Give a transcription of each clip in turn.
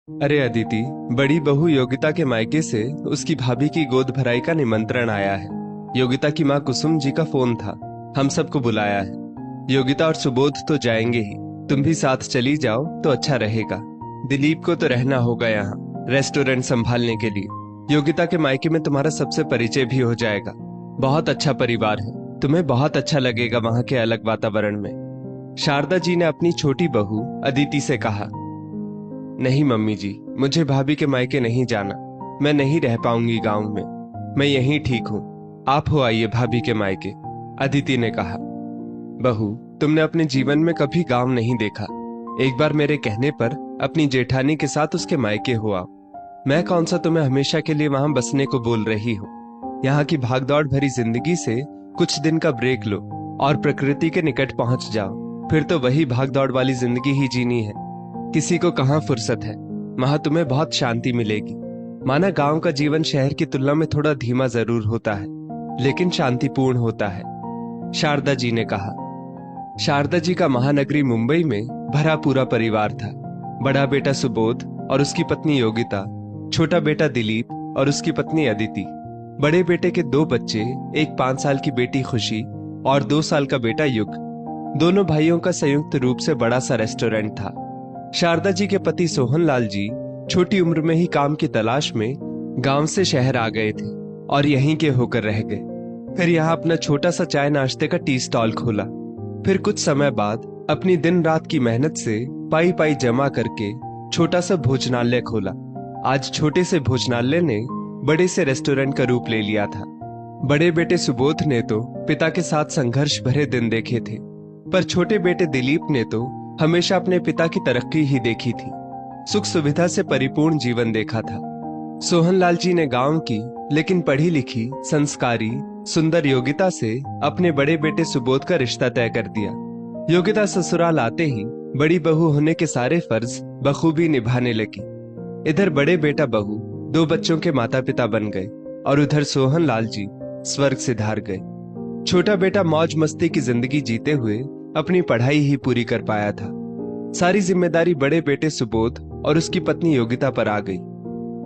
अरे अदिति, बड़ी बहू योगिता के मायके से उसकी भाभी की गोद भराई का निमंत्रण आया है। योगिता की माँ कुसुम जी का फोन था। हम सबको बुलाया है। योगिता और सुबोध तो जाएंगे ही, तुम भी साथ चली जाओ तो अच्छा रहेगा। दिलीप को तो रहना होगा यहाँ रेस्टोरेंट संभालने के लिए। योगिता के मायके में तुम्हारा सबसे परिचय भी हो जाएगा। बहुत अच्छा परिवार है, तुम्हें बहुत अच्छा लगेगा वहां के अलग वातावरण में। शारदा जी ने अपनी छोटी बहू अदिति से कहा। नहीं मम्मी जी, मुझे भाभी के मायके नहीं जाना। मैं नहीं रह पाऊंगी गांव में। मैं यहीं ठीक हूँ। आप हो आइए भाभी के मायके, अदिति ने कहा। बहू, तुमने अपने जीवन में कभी गांव नहीं देखा। एक बार मेरे कहने पर अपनी जेठानी के साथ उसके मायके हो आओ। मैं कौन सा तुम्हें हमेशा के लिए वहां बसने को बोल रही हूँ। यहाँ की भागदौड़ भरी जिंदगी से कुछ दिन का ब्रेक लो और प्रकृति के निकट पहुंच जाओ। फिर तो वही भागदौड़ वाली जिंदगी ही जीनी है। किसी को कहाँ फुर्सत है। वहां तुम्हें बहुत शांति मिलेगी। माना गांव का जीवन शहर की तुलना में थोड़ा धीमा जरूर होता है, लेकिन शांतिपूर्ण होता है, शारदा जी ने कहा। शारदा जी का महानगरी मुंबई में भरा पूरा परिवार था। बड़ा बेटा सुबोध और उसकी पत्नी योगिता, छोटा बेटा दिलीप और उसकी पत्नी अदिति, बड़े बेटे के दो बच्चे, एक 5 साल की बेटी खुशी और 2 साल का बेटा युग। दोनों भाइयों का संयुक्त रूप से बड़ा सा रेस्टोरेंट था। शारदा जी के पति सोहनलाल जी छोटी उम्र में ही काम की तलाश में गांव से शहर आ गए थे और यहीं के होकर रह गए। फिर यहाँ अपना छोटा सा चाय नाश्ते का टी स्टॉल खोला। फिर कुछ समय बाद अपनी दिन रात की मेहनत से पाई पाई जमा करके छोटा सा भोजनालय खोला। आज छोटे से भोजनालय ने बड़े से रेस्टोरेंट का रूप ले लिया था। बड़े बेटे सुबोध ने तो पिता के साथ संघर्ष भरे दिन देखे थे, पर छोटे बेटे दिलीप ने तो हमेशा अपने पिता की तरक्की ही देखी थी। सुख सुविधा से परिपूर्ण जीवन देखा था। सोहनलाल जी ने गांव की लेकिन पढ़ी लिखी, संस्कारी, सुंदर योगिता से अपने बड़े बेटे सुबोध का रिश्ता तय कर दिया। योगिता ससुराल आते ही बड़ी बहू होने के सारे फर्ज बखूबी निभाने लगी। इधर बड़े बेटा बहू 2 बच्चों के माता पिता बन गए और उधर सोहनलाल जी स्वर्ग सिधार गए। छोटा बेटा मौज मस्ती की जिंदगी जीते हुए अपनी पढ़ाई ही पूरी कर पाया था। सारी जिम्मेदारी बड़े बेटे सुबोध और उसकी पत्नी योगिता पर आ गई।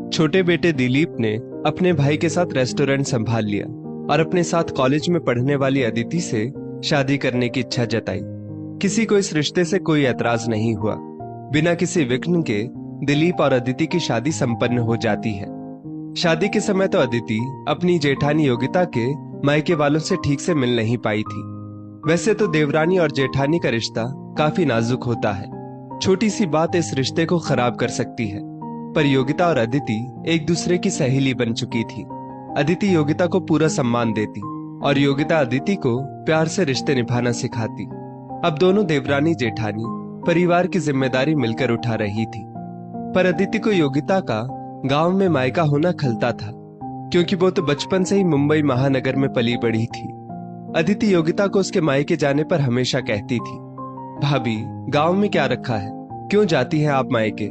छोटे बेटे दिलीप ने अपने भाई के साथ रेस्टोरेंट संभाल लिया और अपने साथ कॉलेज में पढ़ने वाली अदिति से शादी करने की इच्छा जताई। किसी को इस रिश्ते से कोई ऐतराज नहीं हुआ। बिना किसी विघ्न के दिलीप और अदिति की शादी संपन्न हो जाती है। शादी के समय तो अदिति अपनी जेठानी योगिता के मायके वालों से ठीक से मिल नहीं पाई थी। वैसे तो देवरानी और जेठानी का रिश्ता काफी नाजुक होता है। छोटी सी बात इस रिश्ते को खराब कर सकती है, पर योगिता और अदिति एक दूसरे की सहेली बन चुकी थी। अदिति योगिता को पूरा सम्मान देती और योगिता अदिति को प्यार से रिश्ते निभाना सिखाती। अब दोनों देवरानी जेठानी परिवार की जिम्मेदारी मिलकर उठा रही थी। पर अदिति को योगिता का गांव में मायका होना खलता था, क्योंकि वो तो बचपन से ही मुंबई महानगर में पली बढ़ी थी। अदिति योगिता को उसके मायके जाने पर हमेशा कहती थी, भाभी, गांव में क्या रखा है, क्यों जाती हैं आप मायके।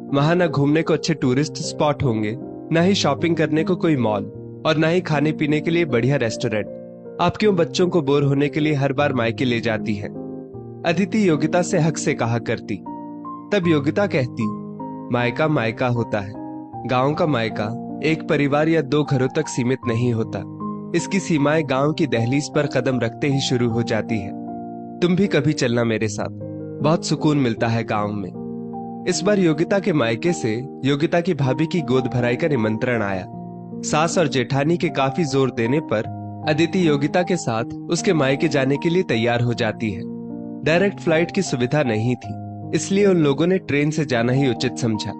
वहां न घूमने को अच्छे टूरिस्ट स्पॉट होंगे, न ही शॉपिंग करने को कोई मॉल, और न ही खाने पीने के लिए बढ़िया रेस्टोरेंट। आप क्यों बच्चों को बोर होने के लिए हर बार मायके ले जाती हैं। अदिति योगिता से हक से कहा करती। तब योगिता कहती, मायका मायका होता है। गांव का मायका एक परिवार या 2 घरों तक सीमित नहीं होता। इसकी सीमाएं गांव की दहलीज पर कदम रखते ही शुरू हो जाती है। तुम भी कभी चलना मेरे साथ, बहुत सुकून मिलता है गांव में। इस बार योगिता के मायके से योगिता की भाभी की गोद भराई का निमंत्रण आया। सास और जेठानी के काफी जोर देने पर अदिति योगिता के साथ उसके मायके जाने के लिए तैयार हो जाती है। डायरेक्ट फ्लाइट की सुविधा नहीं थी, इसलिए उन लोगों ने ट्रेन से जाना ही उचित समझा।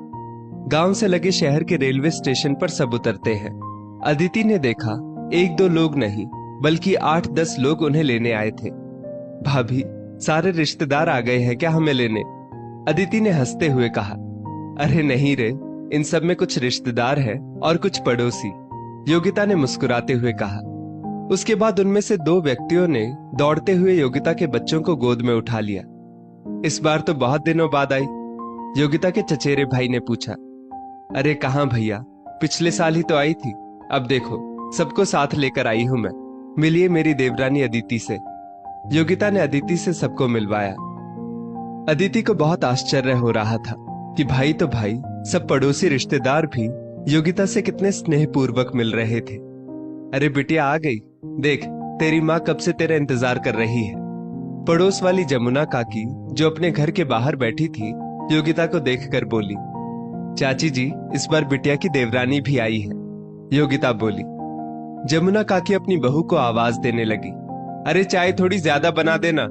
गांव से लगे शहर के रेलवे स्टेशन पर सब उतरते हैं। अदिति ने देखा 1-2 लोग नहीं, बल्कि 8-10 लोग उन्हें लेने आए थे। भाभी, सारे रिश्तेदार आ गए हैं क्या हमें लेने। अदिति ने हंसते हुए कहा। अरे नहीं रे, इन सब में कुछ रिश्तेदार हैं और कुछ पड़ोसी, योगिता ने मुस्कुराते हुए कहा। उसके बाद उनमें से 2 व्यक्तियों ने दौड़ते हुए योगिता के बच्चों को गोद में उठा लिया। इस बार तो बहुत दिनों बाद आई, योगिता के चचेरे भाई ने पूछा। अरे कहाँ भैया, पिछले साल ही तो आई थी। अब देखो, सबको साथ लेकर आई हूं मैं। मिलिए मेरी देवरानी अदिति से। योगिता ने अदिति से सबको मिलवाया। अदिति को बहुत आश्चर्य हो रहा था कि भाई तो भाई, सब पड़ोसी रिश्तेदार भी योगिता से कितने स्नेहपूर्वक मिल रहे थे। अरे बिटिया आ गई, देख तेरी माँ कब से तेरा इंतजार कर रही है। पड़ोस वाली जमुना काकी जो अपने घर के बाहर बैठी थी, योगिता को देखकर बोली, चाची जी इस बार बिटिया की देवरानी भी आई है। योगिता बोली। जमुना काकी अपनी बहू को आवाज देने लगी, अरे चाय थोड़ी ज्यादा बना देना।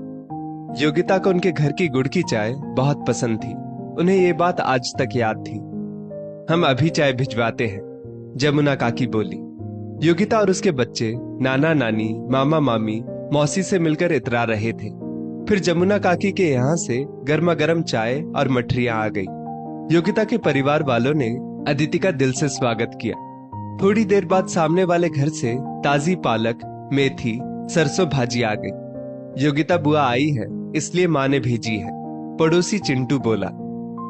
योगिता को उनके घर की गुड़ की चाय बहुत पसंद थी। उन्हें ये बात आज तक याद थी। हम अभी चाय भिजवाते हैं, जमुना काकी बोली। योगिता और उसके बच्चे नाना नानी, मामा मामी, मौसी से मिलकर इतरा रहे थे। फिर जमुना काकी के यहाँ से गर्मा गर्म चाय और मठरियां आ गई। योगिता के परिवार वालों ने अदिति का दिल से स्वागत किया। थोड़ी देर बाद सामने वाले घर से ताजी पालक, मेथी, सरसों भाजी आ गई। योगिता बुआ आई है इसलिए माँ ने भेजी है, पड़ोसी चिंटू बोला।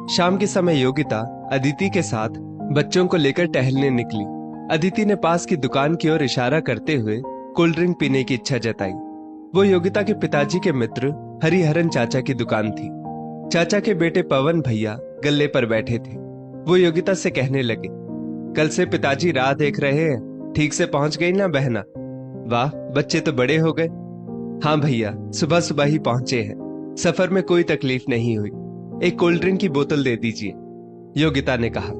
शाम के समय योगिता अदिति के साथ बच्चों को लेकर टहलने निकली। अदिति ने पास की दुकान की ओर इशारा करते हुए कोल्ड ड्रिंक पीने की इच्छा जताई। वो योगिता के पिताजी के मित्र हरिहरन चाचा की दुकान थी। चाचा के बेटे पवन भैया गल्ले पर बैठे थे। वो योगिता से कहने लगे, कल से पिताजी राह देख रहे हैं, ठीक से पहुंच गई ना बहना? वाह बच्चे तो बड़े हो गए। हाँ भैया, सुबह सुबह ही पहुंचे हैं, सफर में कोई तकलीफ नहीं हुई। एक कोल्ड ड्रिंक की बोतल दे दीजिए, योगिता ने कहा।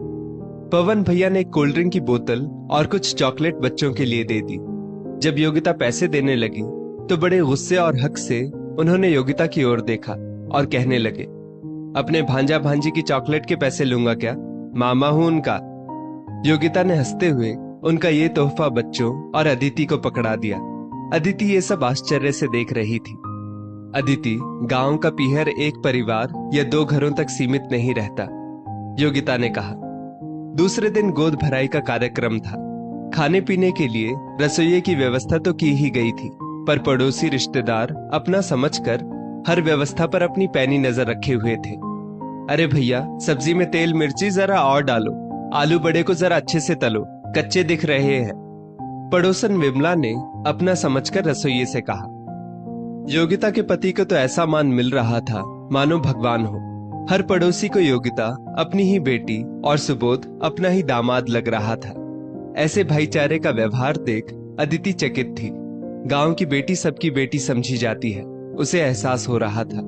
पवन भैया ने एक कोल्ड ड्रिंक की बोतल और कुछ चॉकलेट बच्चों के लिए दे दी। जब योगिता पैसे देने लगी तो बड़े गुस्से और हक से उन्होंने योगिता की ओर देखा और कहने लगे, अपने भांजा भांजी की चॉकलेट के पैसे लूंगा क्या? मामा हूं उनका। योगिता ने हंसते हुए उनका ये तोहफा बच्चों और अदिति को पकड़ा दिया। अदिति ये सब आश्चर्य से देख रही थी। अदिति, गांव का पीहर एक परिवार या 2 घरों तक सीमित नहीं रहता, योगिता ने कहा। दूसरे दिन गोद भराई का कार्यक्रम था। खाने पीने के लिए रसोइये की व्यवस्था तो की ही गई थी, पर पड़ोसी रिश्तेदार अपना समझकर हर व्यवस्था पर अपनी पैनी नजर रखे हुए थे। अरे भैया, सब्जी में तेल मिर्ची जरा और डालो, आलू बड़े को जरा अच्छे से तलो, कच्चे दिख रहे हैं, पड़ोसन विमला ने अपना समझकर रसोइये से कहा। योगिता के पति को तो ऐसा मान मिल रहा था मानो भगवान हो। हर पड़ोसी को योगिता अपनी ही बेटी और सुबोध अपना ही दामाद लग रहा था। ऐसे भाईचारे का व्यवहार देख अदिति चकित थी। गांव की बेटी सबकी बेटी समझी जाती है, उसे एहसास हो रहा था।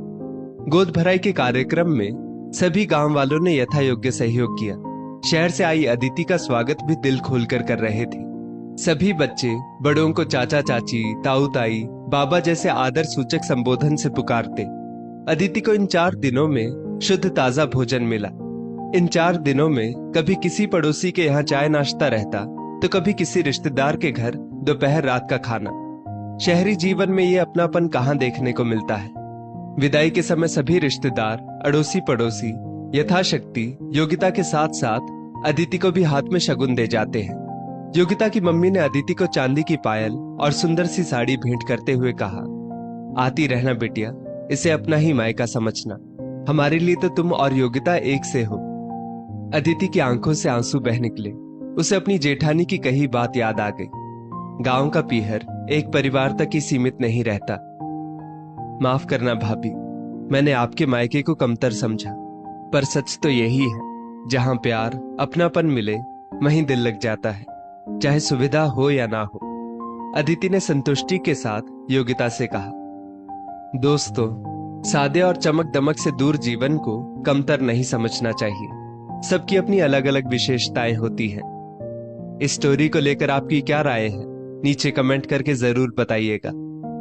गोद भराई के कार्यक्रम में सभी गांव वालों ने यथा योग्य सहयोग किया। शहर से आई अदिति का स्वागत भी दिल खोलकर कर रहे थे। सभी बच्चे बड़ों को चाचा चाची, ताऊ ताई, बाबा जैसे आदर सूचक संबोधन से पुकारते। अदिति को इन 4 दिनों में शुद्ध ताजा भोजन मिला। इन 4 दिनों में कभी किसी पड़ोसी के यहाँ चाय नाश्ता रहता तो कभी किसी रिश्तेदार के घर दोपहर रात का खाना। शहरी जीवन में ये अपनापन कहाँ देखने को मिलता है। विदाई के समय सभी रिश्तेदार, अड़ोसी पड़ोसी यथाशक्ति योगिता के साथ साथ अदिति को भी हाथ में शगुन दे जाते हैं। योगिता की मम्मी ने अदिति को चांदी की पायल और सुंदर सी साड़ी भेंट करते हुए कहा, आती रहना बिटिया, इसे अपना ही मायका समझना। हमारे लिए तो तुम और योगिता एक से हो। अदिति की आंखों से आंसू बह निकले। उसे अपनी जेठानी की कही बात याद आ गई। गांव का पीहर एक परिवार तक ही सीमित नहीं रहता। माफ करना भाभी, मैंने आपके मायके को कमतर समझा, पर सच तो यही है, जहां प्यार अपनापन मिले वहीं दिल लग जाता है, चाहे सुविधा हो या ना हो। अदिति ने संतुष्टि के साथ योगिता से कहा। दोस्तों, सादे और चमक दमक से दूर जीवन को कमतर नहीं समझना चाहिए। सबकी अपनी अलग अलग विशेषताएं होती हैं। इस स्टोरी को लेकर आपकी क्या राय है, नीचे कमेंट करके जरूर बताइएगा।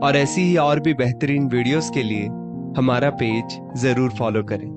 और ऐसी ही और भी बेहतरीन वीडियोस के लिए हमारा पेज जरूर फॉलो करें।